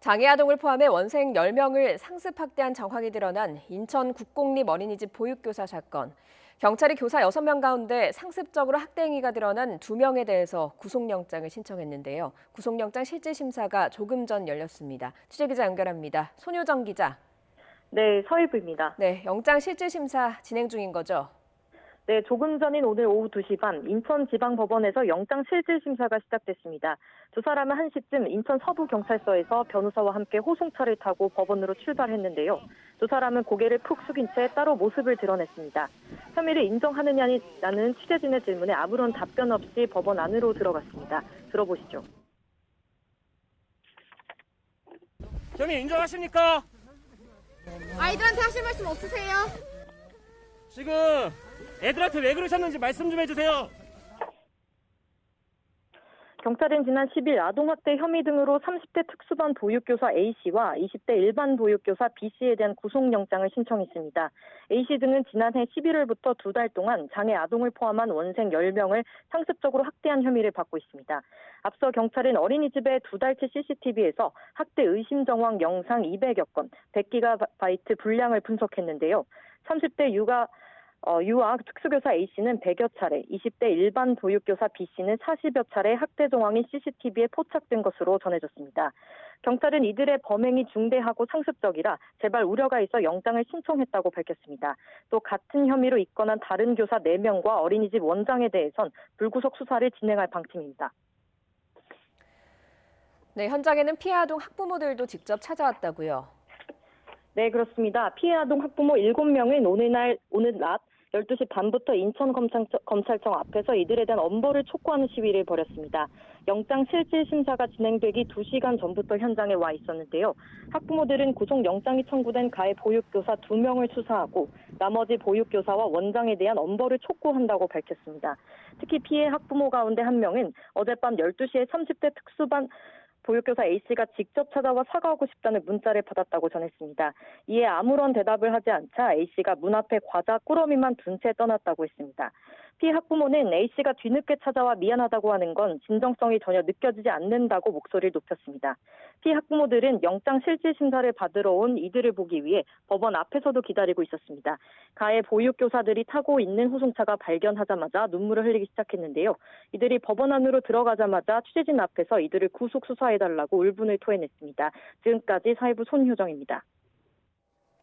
장애아동을 포함해 원생 10명을 상습 학대한 정황이 드러난 인천 국공립 어린이집 보육교사 사건. 경찰이 교사 6명 가운데 상습적으로 학대 행위가 드러난 2명에 대해서 구속영장을 신청했는데요. 구속영장 실질심사가 조금 전 열렸습니다. 취재기자 연결합니다. 손효정 기자. 네, 서일부입니다. 네, 영장 실질심사 진행 중인 거죠? 네, 조금 전인 오늘 오후 2시 반 인천지방법원에서 영장 실질심사가 시작됐습니다. 두 사람은 1시쯤 인천 서부경찰서에서 변호사와 함께 호송차를 타고 법원으로 출발했는데요. 두 사람은 고개를 푹 숙인 채 따로 모습을 드러냈습니다. 혐의를 인정하느냐는 취재진의 질문에 아무런 답변 없이 법원 안으로 들어갔습니다. 들어보시죠. 혐의 인정하십니까? 아이들한테 하실 말씀 없으세요? 지금 애들한테 왜 그러셨는지 말씀 좀 해주세요. 경찰은 지난 10일 아동학대 혐의 등으로 30대 특수반 보육교사 A씨와 20대 일반 보육교사 B씨에 대한 구속영장을 신청했습니다. A씨 등은 지난해 11월부터 2달 동안 장애 아동을 포함한 원생 10명을 상습적으로 학대한 혐의를 받고 있습니다. 앞서 경찰은 어린이집의 2달치 CCTV에서 학대 의심 정황 영상 200여 건, 100GB 분량을 분석했는데요. 30대 유아 특수교사 A씨는 100여 차례, 20대 일반 보육교사 B씨는 40여 차례 학대 정황이 CCTV에 포착된 것으로 전해졌습니다. 경찰은 이들의 범행이 중대하고 상습적이라 재발 우려가 있어 영장을 신청했다고 밝혔습니다. 또 같은 혐의로 입건한 다른 교사 4명과 어린이집 원장에 대해선 불구속 수사를 진행할 방침입니다. 네, 현장에는 피해 아동 학부모들도 직접 찾아왔다고요. 네, 그렇습니다. 피해 아동 학부모 7명은 오늘 낮 12시 반부터 인천검찰청 앞에서 이들에 대한 엄벌을 촉구하는 시위를 벌였습니다. 영장 실질심사가 진행되기 2시간 전부터 현장에 와 있었는데요. 학부모들은 구속영장이 청구된 가해 보육교사 2명을 수사하고 나머지 보육교사와 원장에 대한 엄벌을 촉구한다고 밝혔습니다. 특히 피해 학부모 가운데 한 명은 어젯밤 12시에 30대 특수반 보육교사 A씨가 직접 찾아와 사과하고 싶다는 문자를 받았다고 전했습니다. 이에 아무런 대답을 하지 않자 A씨가 문 앞에 과자 꾸러미만 둔 채 떠났다고 했습니다. 피해 학부모는 A씨가 뒤늦게 찾아와 미안하다고 하는 건 진정성이 전혀 느껴지지 않는다고 목소리를 높였습니다. 피해 학부모들은 영장 실질심사를 받으러 온 이들을 보기 위해 법원 앞에서도 기다리고 있었습니다. 가해 보육교사들이 타고 있는 호송차가 발견하자마자 눈물을 흘리기 시작했는데요. 이들이 법원 안으로 들어가자마자 취재진 앞에서 이들을 구속 수사해달라고 울분을 토해냈습니다. 지금까지 사회부 손효정입니다.